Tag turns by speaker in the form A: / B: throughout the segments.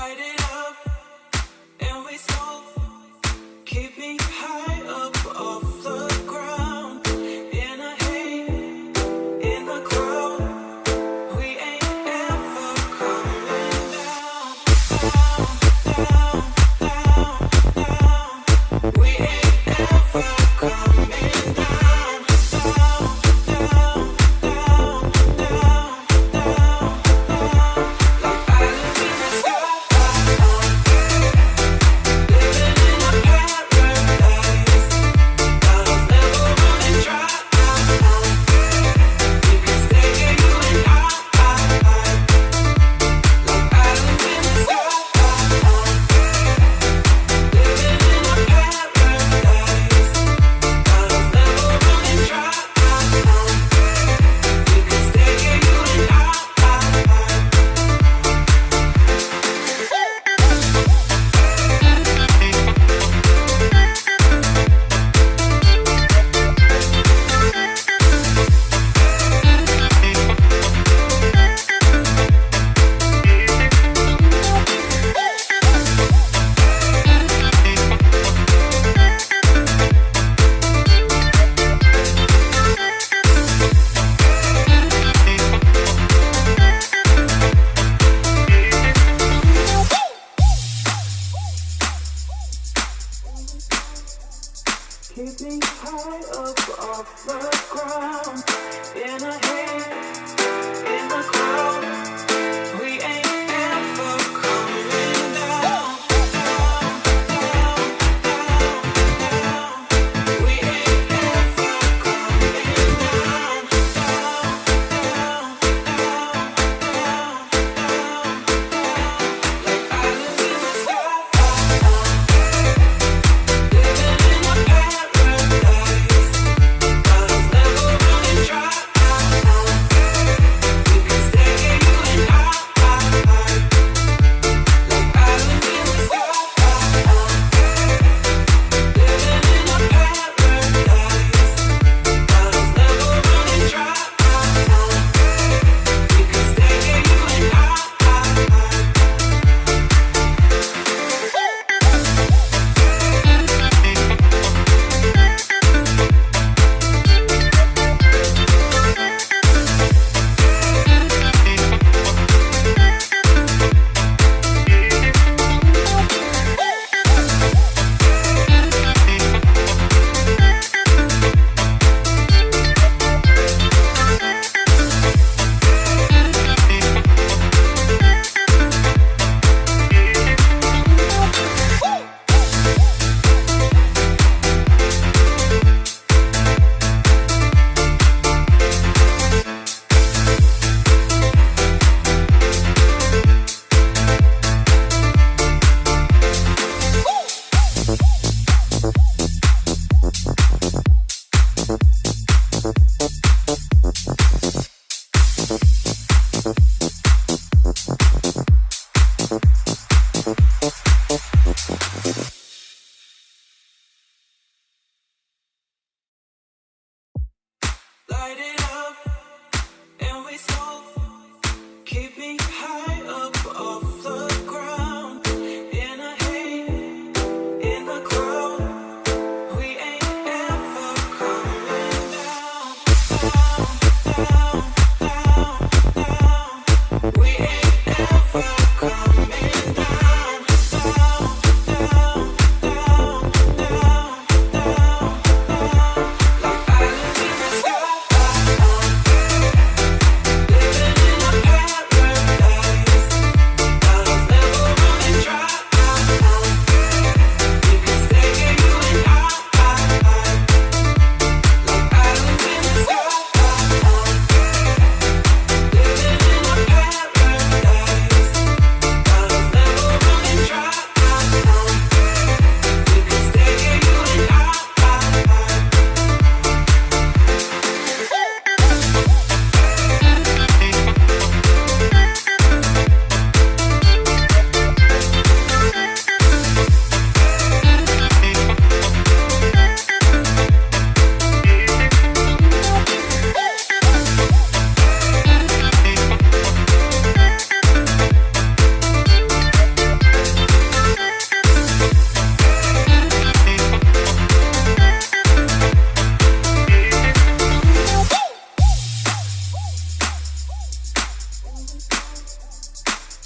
A: light it up and we smoke. Keep me high up off the ground. In a haze, in the crowd. We ain't ever coming down, down, down, down, down. We ain't ever coming down, down, down, down, down, down. Like islands in the sky, living in a paradise.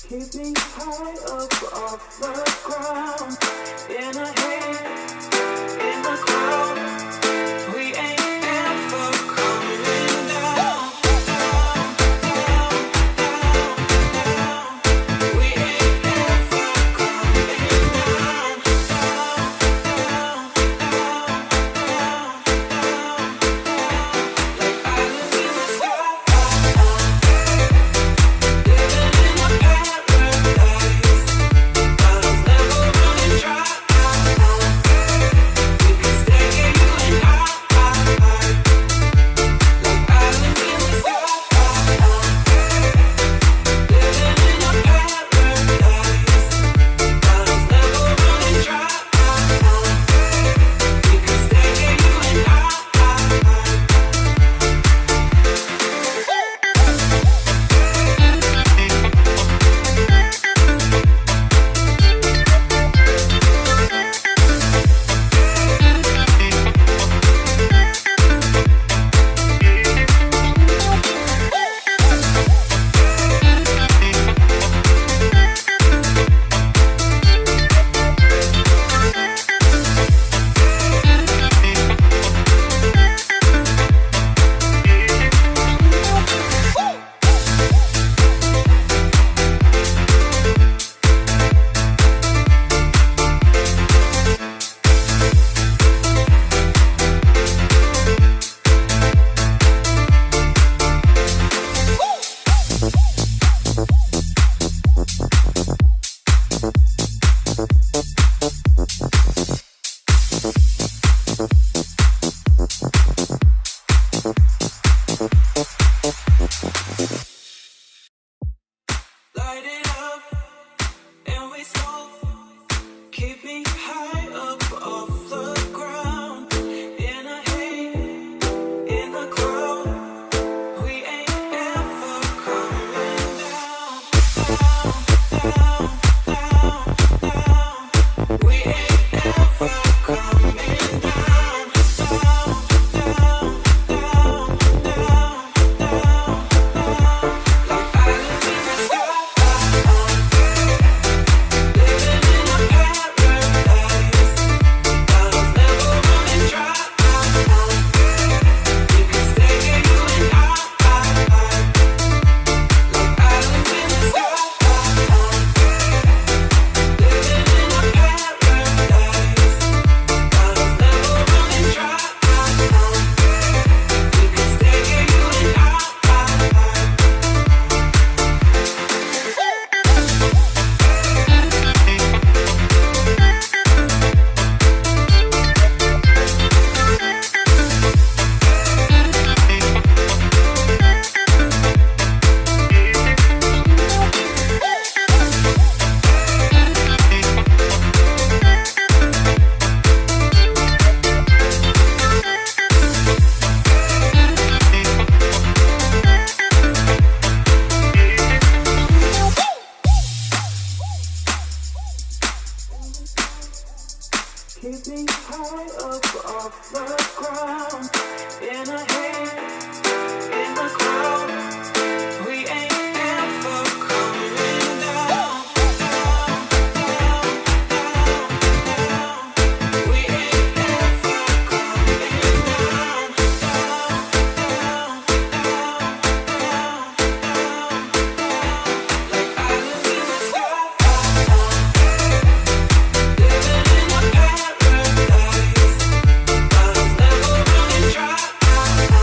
A: Keep me high up off the ground. In a haze, in the crowd. We ain't ever coming down, down, down, down. We ain't ever coming down, down, down, down, down. Like islands in the sky. Living in a paradise. Bottles never running dry. We can stay here, you and I. Like islands in the sky. Living in a paradise. Bottles never running dry. We can stay here, you and I. Light it up and we smoke. Keep me high up off the ground. In a haze, in the crowd. We ain't ever coming down, down, down, down. We ain't ever coming down, down, down, down, down, down. Like islands in the sky. Living in a paradise. Bottles never running dry. We can stay here, you and I. Like islands in the sky. Living in a paradise. Bottles never running dry. We can stay here, you and I. Keep me high up off the ground. In a haze, in the crowd. We ain't ever coming down, down, down, down, down. We ain't ever coming down, down, down, down, down, down. Like islands in the sky. Living in a paradise. Bottles never running dry.